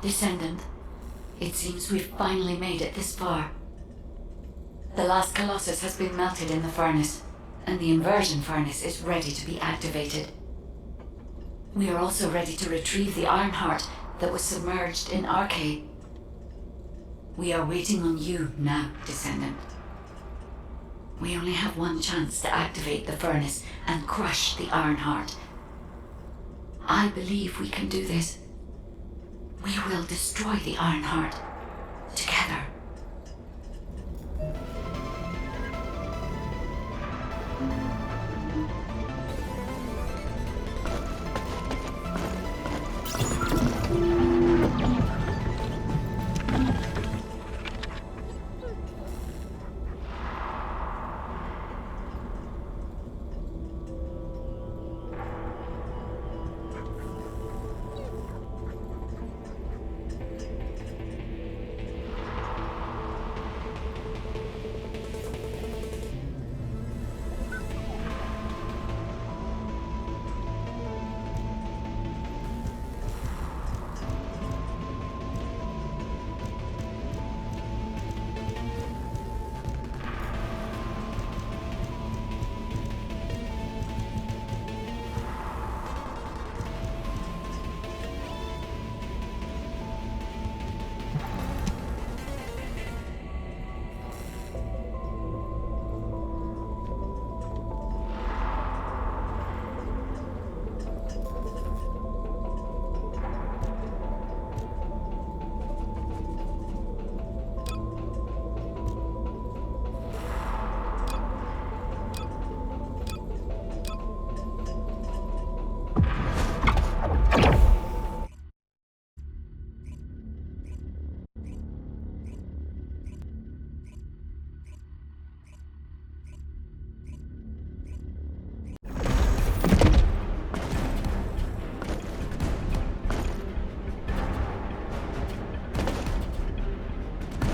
Descendant, it seems we've finally made it this far. The last Colossus has been melted in the furnace, and the inversion furnace is ready to be activated. We are also ready to retrieve the Ironheart that was submerged in Arcade. We are waiting on you now, Descendant. We only have one chance to activate the furnace and crush the Ironheart. I believe we can do this. We will destroy the Ironheart together.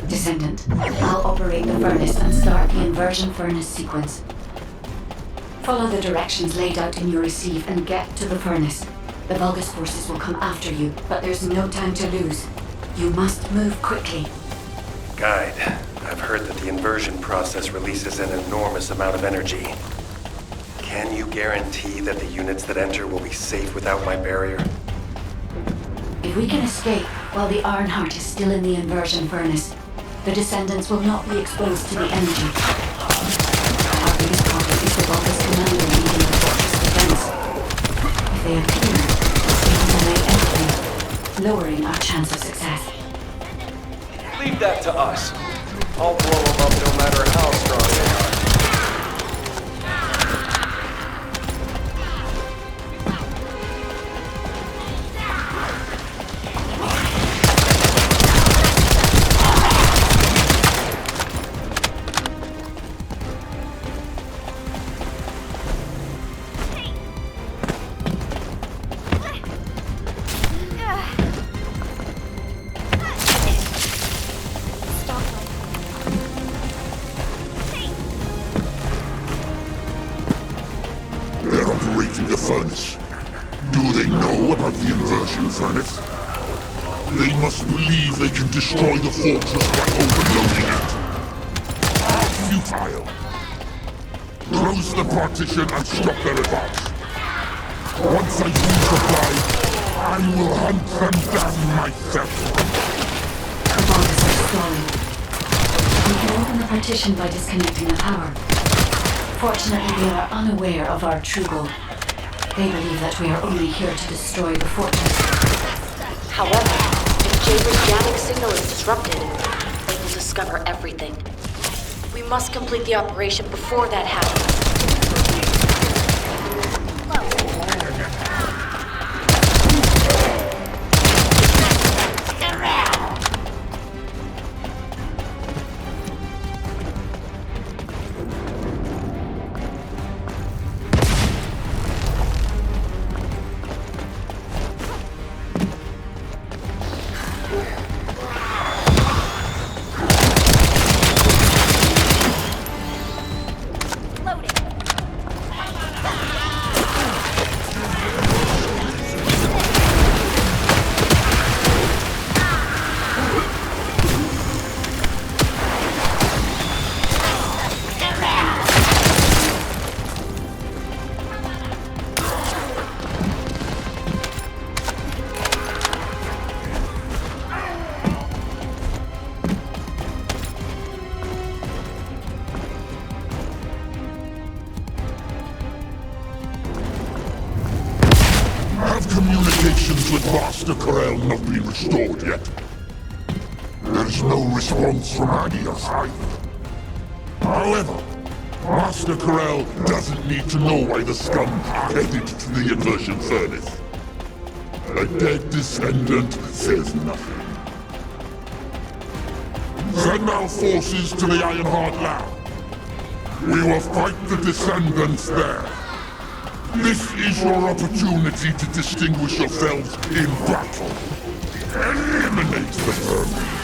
Descendant, I'll operate the furnace and start the inversion furnace sequence. Follow the directions laid out in your receive and get to the furnace. The Vulgus forces will come after you, but there's no time to lose. You must move quickly. Guide, I've heard that the inversion process releases an enormous amount of energy. Can you guarantee that the units that enter will be safe without my barrier? If we can escape while the Ironheart is still in the inversion furnace, the Descendants will not be exposed to the energy. Our biggest problem is the Vulgus commander leading the fortress defense. If they appear, we can delay entry, lowering our chance of success. Leave that to us. I'll blow them up no matter how strong they are. Furnace. Do they know about the inversion furnace? They must believe they can destroy the fortress by overloading it. Futile. Close the partition and stop their advance. Once I resupply, I will hunt them down myself. The Vulgus are stalling. We can open the partition by disconnecting the power. Fortunately, they are unaware of our true goal. They believe that we are only here to destroy the fortress. However, if Jaber's jamming signal is disrupted, they will discover everything. We must complete the operation before that happens. Loading. Communications with Master Corel not been restored yet. There is no response from Agios either. However, Master Corel doesn't need to know why the scum are headed to the inversion furnace. A dead descendant says nothing. Send our forces to the Ironheart lab. We will fight the descendants there. This is your opportunity to distinguish yourselves in battle. Eliminate the vermin.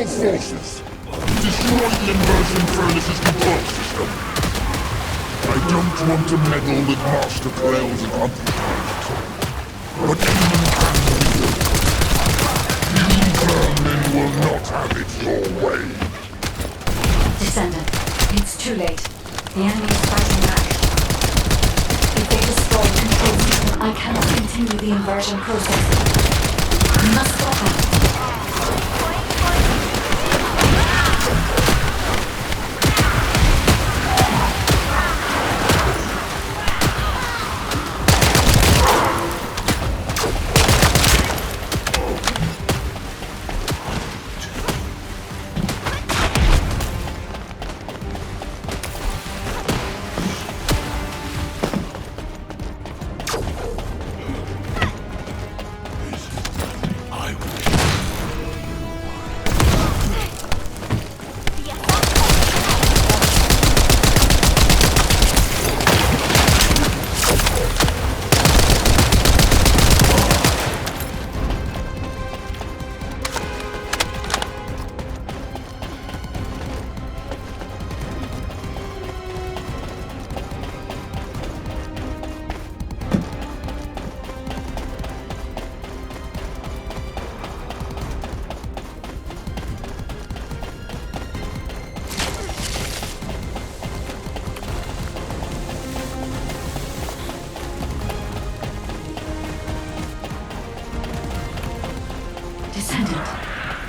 Forces, destroy the inversion furnace's control system. I don't want to meddle with Master Corel's accomplishments, but even can you vermin will not have it your way. Descendant, it's too late. The enemy is fighting back. If they destroy the control system, I cannot continue the inversion process. We must stop them.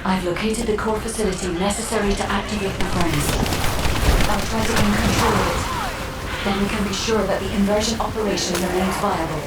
I've located the core facility necessary to activate the furnace. I'll try to gain control of it. Then we can be sure that the inversion operation remains viable.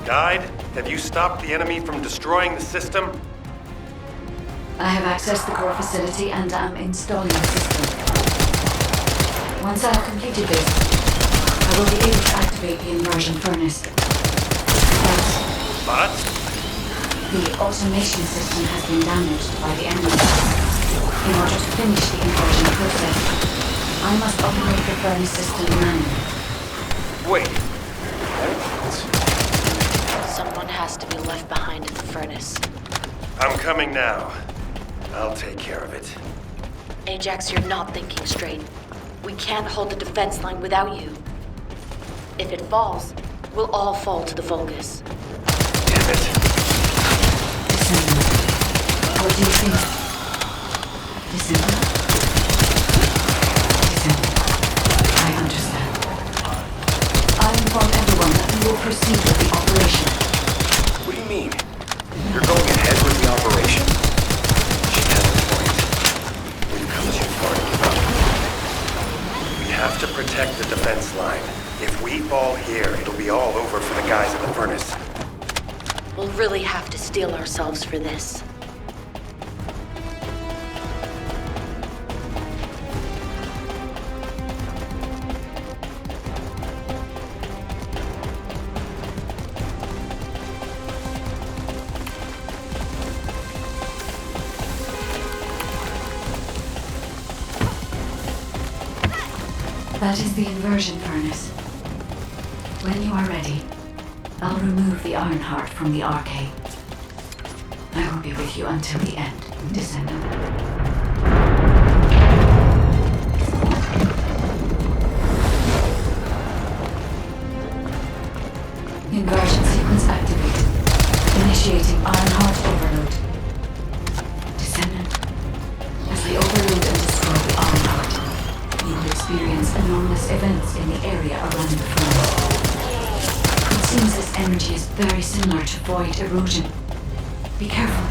Guide, have you stopped the enemy from destroying the system? I have accessed the core facility and am installing the system. Once I have completed this, I will be able to activate the inversion furnace. But? The automation system has been damaged by the enemy. In order to finish the inversion process, I must operate the furnace system manually. Wait. Someone has to be left behind in the furnace. I'm coming now. I'll take care of it. Ajax, you're not thinking straight. We can't hold the defense line without you. If it falls, we'll all fall to the Vulgus. Damn it. Descendant. What do you think? Descendant? Descendant. I understand. I inform everyone that we will proceed with the operation. What do you mean? You're going ahead with the operation? She has a point. We've come too far to give up. We have to protect the defense line. If we fall here, it'll be all over for the guys in the furnace. We'll really have to steel ourselves for this. That is the inversion furnace. When you are ready, I'll remove the iron heart from the arcade. I will be with you until the end, Descendant. Inversion sequence activated. Initiating iron heart overload. Descendant, as I overload and destroy the iron heart, you will experience enormous events in the area around the furnace. It seems this energy is very similar to void erosion. Be careful.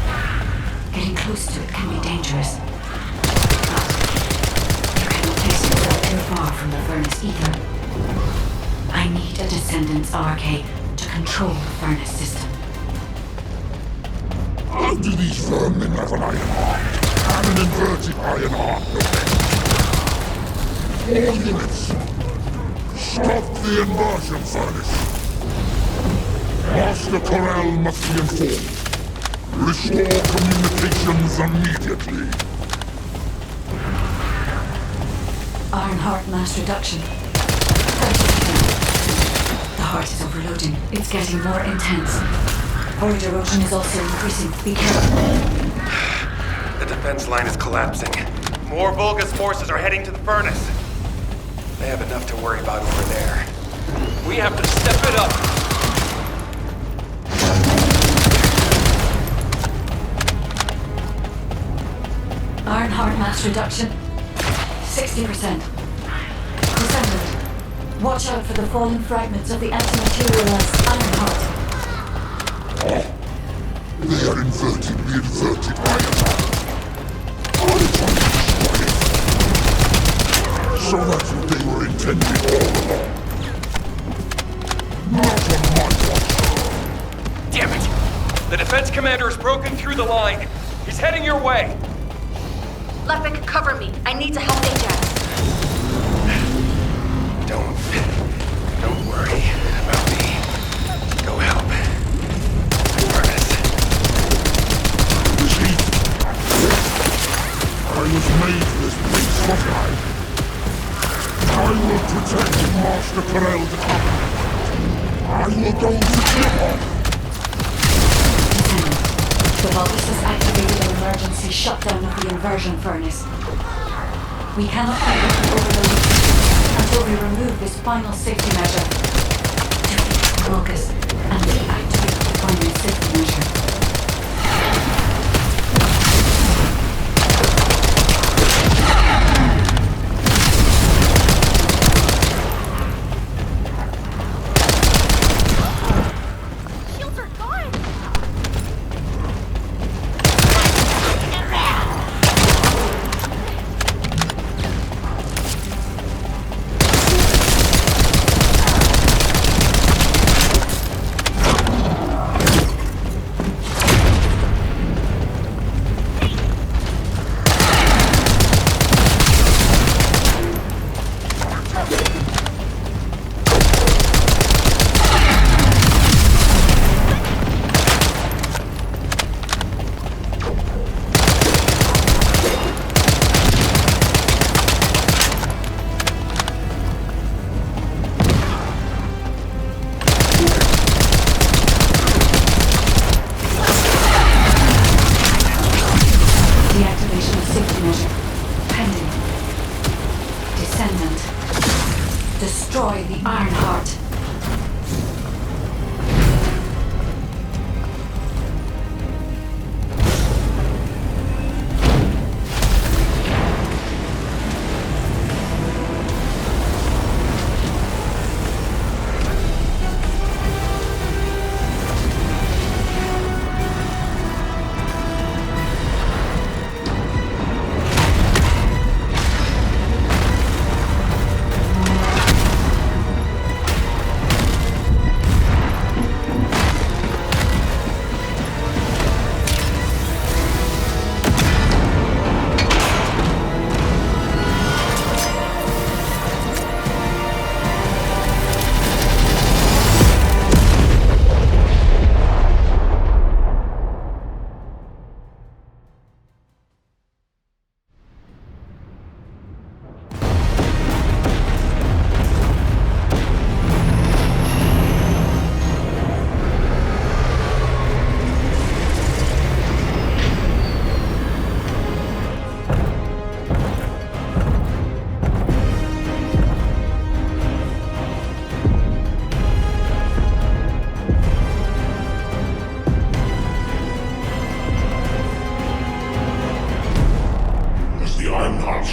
Getting close to it can be dangerous. But you cannot place yourself too far from the furnace either. I need a Descendant's RK to control the furnace system. How do these vermin have an iron heart? And an inverted iron heart, no less. All units, stop the inversion furnace. Master Corel must be informed. Restore communications immediately. Iron heart mass reduction. 30%. The heart is overloading. It's getting more intense. Void erosion is also increasing. Be careful. The defense line is collapsing. More Vulgus forces are heading to the furnace. They have enough to worry about over there. We have to step it up. Iron heart mass reduction. 60%. Descendant, watch out for the falling fragments of the anti-materialized iron heart. They are inverted the inverted iron heart. I'm trying to destroy it. So that's what they were intended all along. Not on my watch. Damn it! The defense commander has broken through the line. He's heading your way. Lepic, cover me. I need to help Ajax. Don't worry about me. Go help. Furnace. This heat. I was made for this place, wasn't I? I will protect Master Corel the Covenant. I will go to Clipper. The Vulgus has activated an emergency shutdown of the inversion furnace. We cannot completely overload it until we remove this final safety measure. Defeat the Vulgus and deactivate the final safety measure. Iron Heart.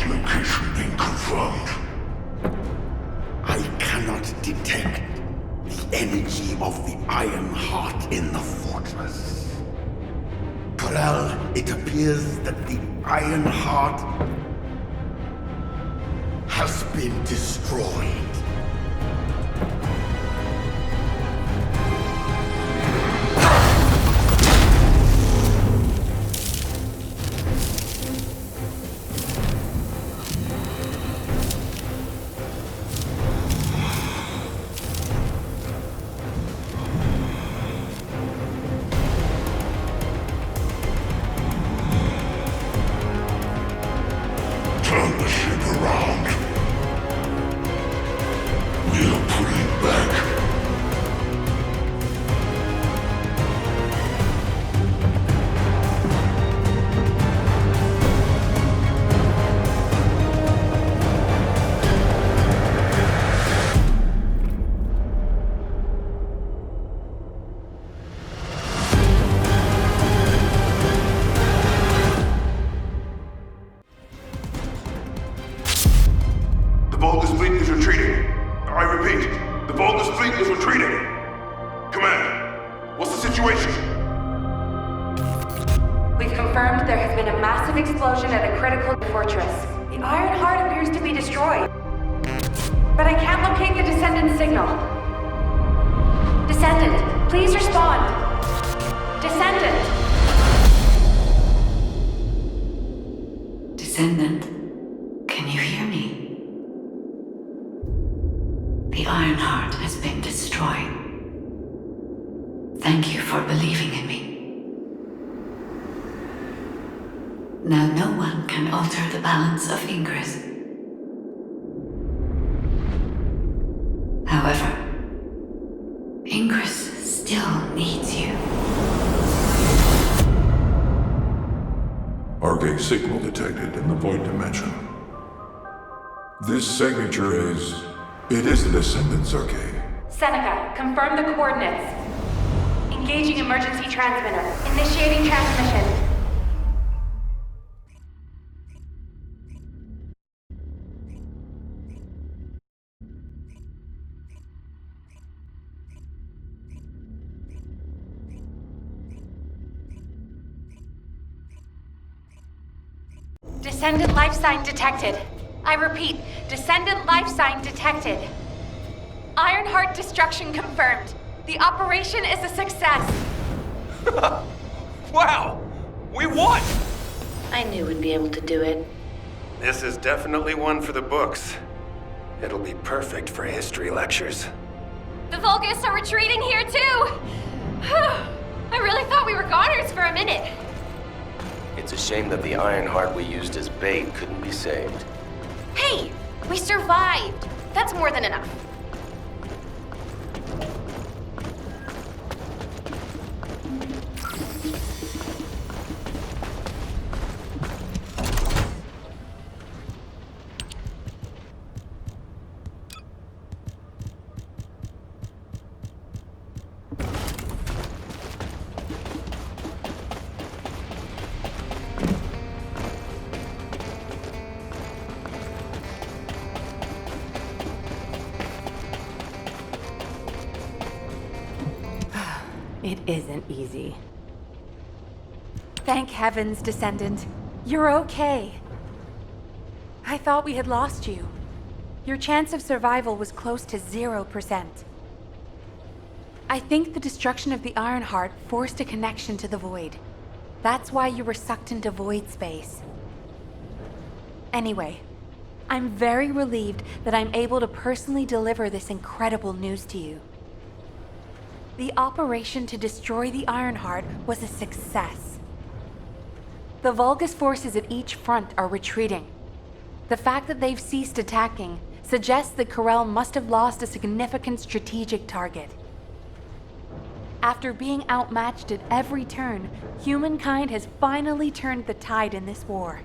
Location been confirmed. I cannot detect the energy of the Iron Heart in the fortress. Corel, it appears that the Iron Heart has been destroyed. Turn the ship around. We'll put it back. The Vulgus fleet is retreating. I repeat, the Vulgus fleet is retreating. Command, what's the situation? We've confirmed there has been a massive explosion at a critical fortress. The Iron Heart appears to be destroyed. But I can't locate the Descendant signal. Descendant, please respond. Descendant! Descendant, can you hear me? The Iron Heart has been destroyed. Thank you for believing in me. Now no one can alter the balance of Ingress. However, Ingress still needs you. Arcade signal detected in the void dimension. This signature is... It is the Descendant's arcade. Seneca, confirm the coordinates. Engaging emergency transmitter. Initiating transmission. Descendant life sign detected. I repeat, Descendant life sign detected. Ironheart destruction confirmed. The operation is a success. Wow! We won! I knew we'd be able to do it. This is definitely one for the books. It'll be perfect for history lectures. The Vulgus are retreating here too! I really thought we were goners for a minute. It's a shame that the Iron Heart we used as bait couldn't be saved. Hey, we survived. That's more than enough. It isn't easy. Thank heavens, Descendant. You're okay. I thought we had lost you. Your chance of survival was close to 0%. I think the destruction of the Ironheart forced a connection to the Void. That's why you were sucked into void space. Anyway, I'm very relieved that I'm able to personally deliver this incredible news to you. The operation to destroy the Ironheart was a success. The Vulgus forces at each front are retreating. The fact that they've ceased attacking suggests that Corel must have lost a significant strategic target. After being outmatched at every turn, humankind has finally turned the tide in this war.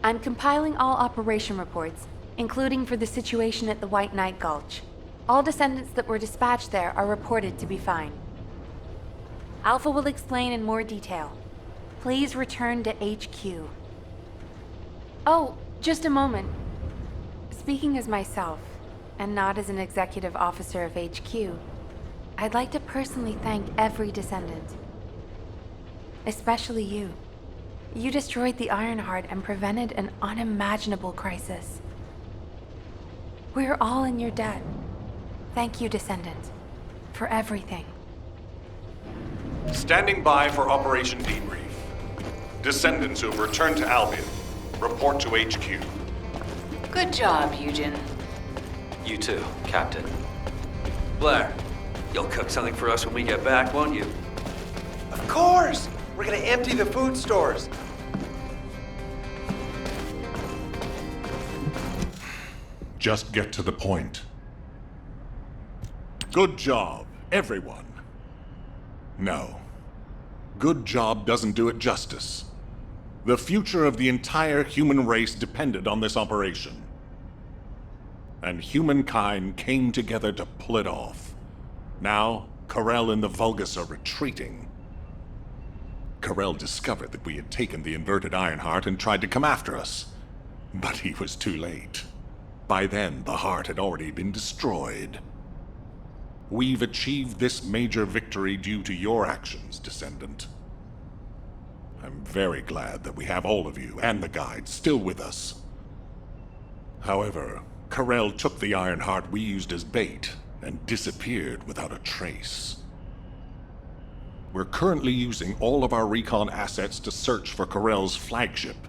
I'm compiling all operation reports, including for the situation at the White Knight Gulch. All descendants that were dispatched there are reported to be fine. Alpha will explain in more detail. Please return to HQ. Oh, just a moment. Speaking as myself, and not as an executive officer of HQ, I'd like to personally thank every descendant. Especially you. You destroyed the Ironheart and prevented an unimaginable crisis. We're all in your debt. Thank you, Descendant, for everything. Standing by for Operation Debrief. Descendants who have returned to Albion, report to HQ. Good job, Eugen. You too, Captain. Blair, you'll cook something for us when we get back, won't you? Of course! We're gonna empty the food stores. Just get to the point. Good job, everyone. No. Good job doesn't do it justice. The future of the entire human race depended on this operation. And humankind came together to pull it off. Now, Corel and the Vulgus are retreating. Corel discovered that we had taken the inverted Ironheart and tried to come after us. But he was too late. By then, the heart had already been destroyed. We've achieved this major victory due to your actions, Descendant. I'm very glad that we have all of you and the guide still with us. However, Corel took the Ironheart we used as bait and disappeared without a trace. We're currently using all of our recon assets to search for Corel's flagship,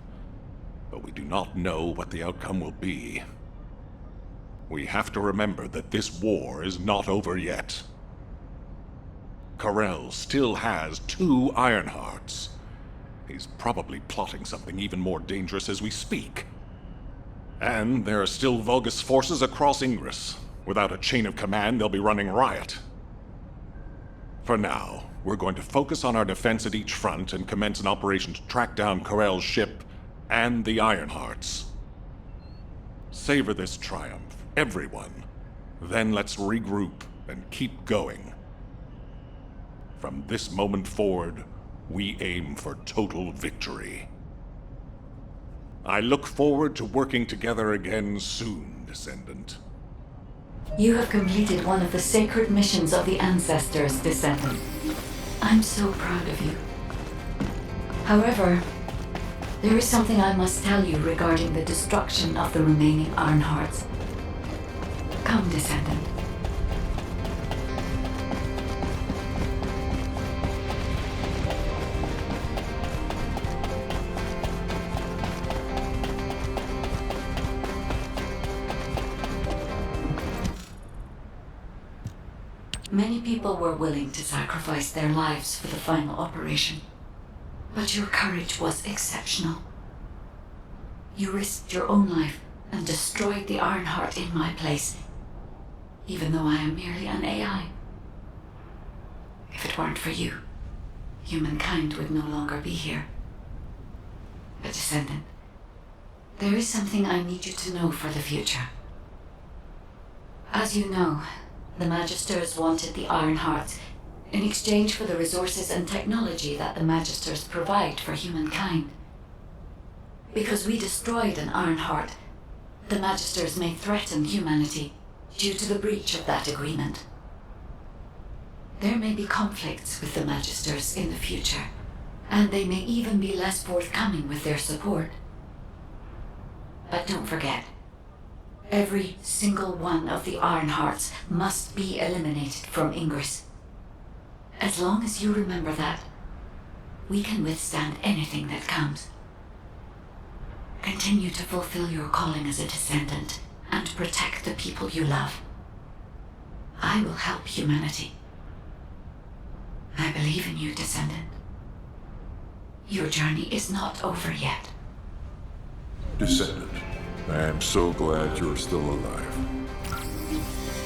but we do not know what the outcome will be. We have to remember that this war is not over yet. Corel still has 2 Ironhearts. He's probably plotting something even more dangerous as we speak. And there are still Vulgus forces across Ingress. Without a chain of command, they'll be running riot. For now, we're going to focus on our defense at each front and commence an operation to track down Corel's ship and the Ironhearts. Savor this triumph, everyone. Then let's regroup and keep going. From this moment forward, we aim for total victory. I look forward to working together again soon, Descendant. You have completed one of the sacred missions of the Ancestors, Descendant. I'm so proud of you. However, there is something I must tell you regarding the destruction of the remaining Ironhearts. Come, Descendant. Many people were willing to sacrifice their lives for the final operation, but your courage was exceptional. You risked your own life and destroyed the Ironheart in my place, even though I am merely an AI. If it weren't for you, humankind would no longer be here. But Descendant, there is something I need you to know for the future. As you know, the Magisters wanted the Ironhearts in exchange for the resources and technology that the Magisters provide for humankind. Because we destroyed an Ironheart, the Magisters may threaten humanity due to the breach of that agreement. There may be conflicts with the Magisters in the future, and they may even be less forthcoming with their support. But don't forget, every single one of the Ironhearts must be eliminated from Ingress. As long as you remember that, we can withstand anything that comes. Continue to fulfill your calling as a Descendant and protect the people you love. I will help humanity. I believe in you, Descendant. Your journey is not over yet. Descendant, I am so glad you're still alive.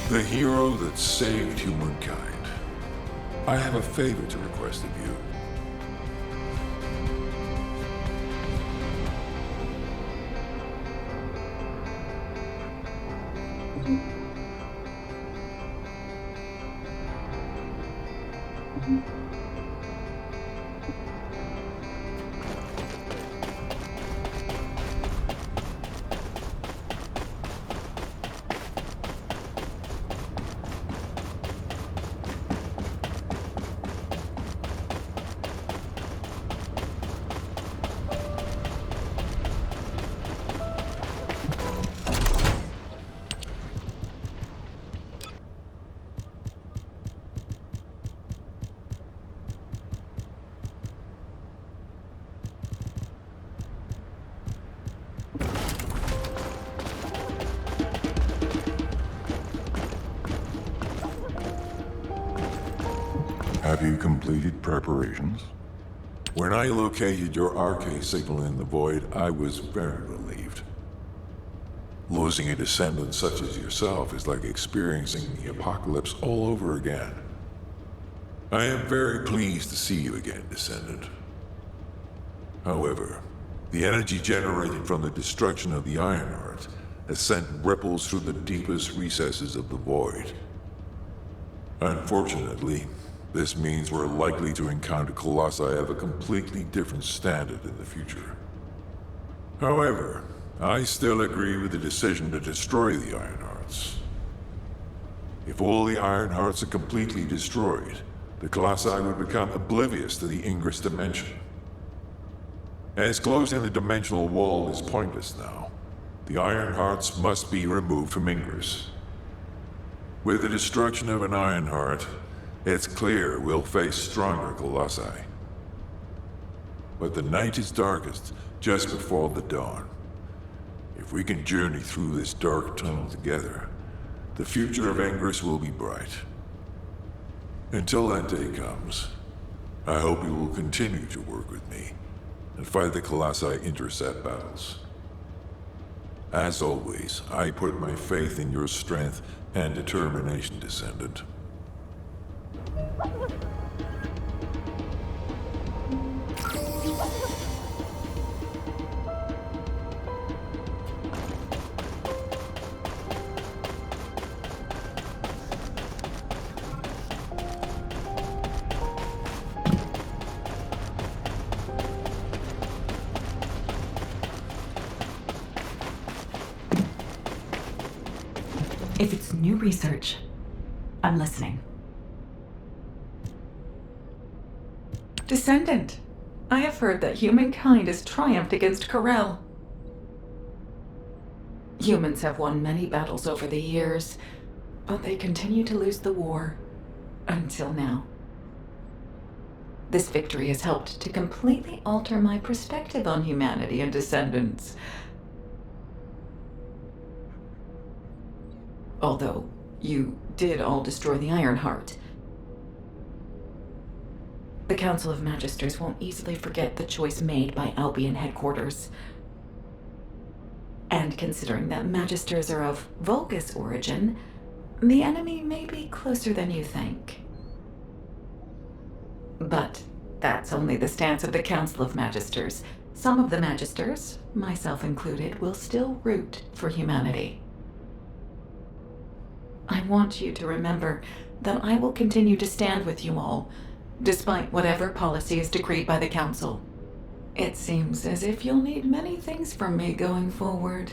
The hero that saved humankind. I have a favor to request of you. Have you completed preparations? When I located your RK signal in the void, I was very relieved. Losing a descendant such as yourself is like experiencing the apocalypse all over again. I am very pleased to see you again, Descendant. However, the energy generated from the destruction of the Ironheart has sent ripples through the deepest recesses of the void. Unfortunately, this means we're likely to encounter colossi of a completely different standard in the future. However, I still agree with the decision to destroy the Ironhearts. If all the Ironhearts are completely destroyed, the colossi would become oblivious to the Ingress dimension. As closing the dimensional wall is pointless now, the Ironhearts must be removed from Ingress. With the destruction of an Ironheart, it's clear we'll face stronger colossi. But the night is darkest just before the dawn. If we can journey through this dark tunnel together, the future of Ingress will be bright. Until that day comes, I hope you will continue to work with me and fight the colossi intercept battles. As always, I put my faith in your strength and determination, Descendant. If it's new research, I'm listening. Descendant, I have heard that humankind has triumphed against Corel. Humans have won many battles over the years, but they continue to lose the war. Until now. This victory has helped to completely alter my perspective on humanity and Descendants. Although, you did all destroy the Ironheart. The Council of Magisters won't easily forget the choice made by Albion headquarters. And considering that Magisters are of Vulgus origin, the enemy may be closer than you think. But that's only the stance of the Council of Magisters. Some of the Magisters, myself included, will still root for humanity. I want you to remember that I will continue to stand with you all, despite whatever policy is decreed by the Council. It seems as if you'll need many things from me going forward.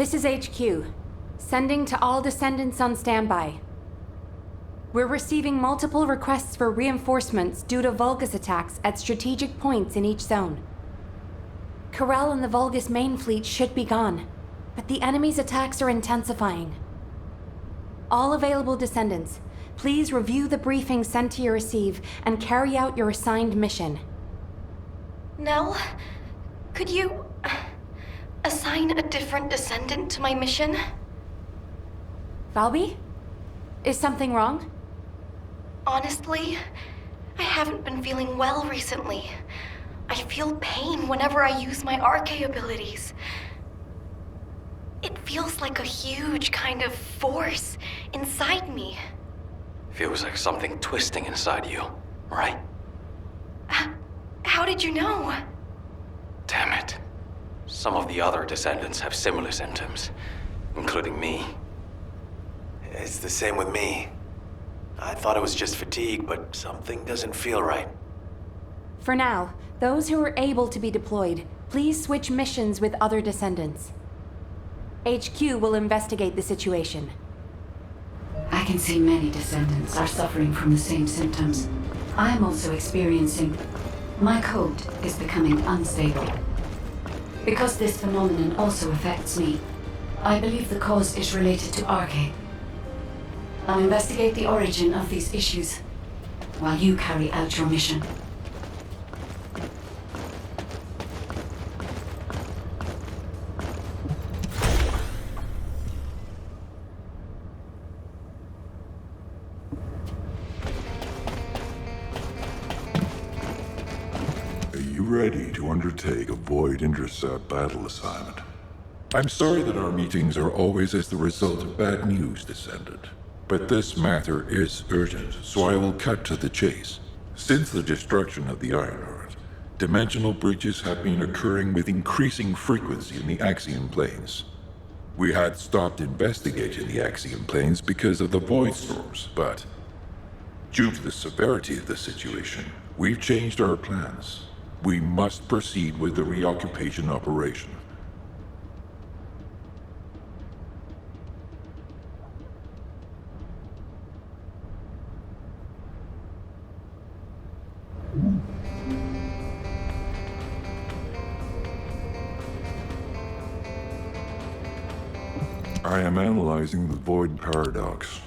This is HQ. Sending to all Descendants on standby. We're receiving multiple requests for reinforcements due to Vulgus attacks at strategic points in each zone. Corel and the Vulgus main fleet should be gone, but the enemy's attacks are intensifying. All available descendants, please review the briefing sent to your receive and carry out your assigned mission. Nell, could you assign a different descendant to my mission? Valby? Is something wrong? Honestly, I haven't been feeling well recently. I feel pain whenever I use my RK abilities. It feels like a huge kind of force inside me. Feels like something twisting inside you, right? How did you know? Damn it. Some of the other descendants have similar symptoms, including me. It's the same with me. I thought it was just fatigue, but something doesn't feel right. For now, those who are able to be deployed, please switch missions with other descendants. HQ will investigate the situation. I can see many descendants are suffering from the same symptoms. I am also experiencing... My code is becoming unstable. Because this phenomenon also affects me, I believe the cause is related to RK. I'll investigate the origin of these issues, while you carry out your mission. Ready to undertake a Void Intercept battle assignment. I'm sorry that our meetings are always as the result of bad news, Descendant. But this matter is urgent, so I will cut to the chase. Since the destruction of the Ironheart, dimensional breaches have been occurring with increasing frequency in the Axiom planes. We had stopped investigating the Axiom planes because of the Void Storms, but due to the severity of the situation, we've changed our plans. We must proceed with the reoccupation operation. I am analyzing the Void Paradox.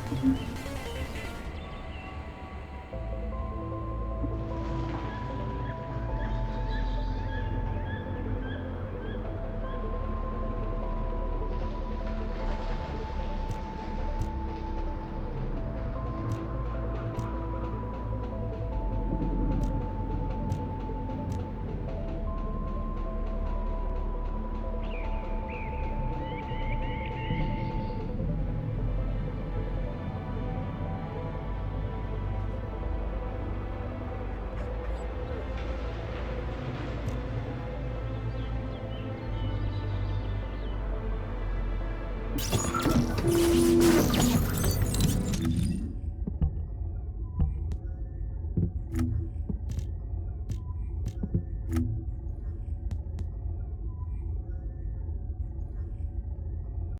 Mm-hmm.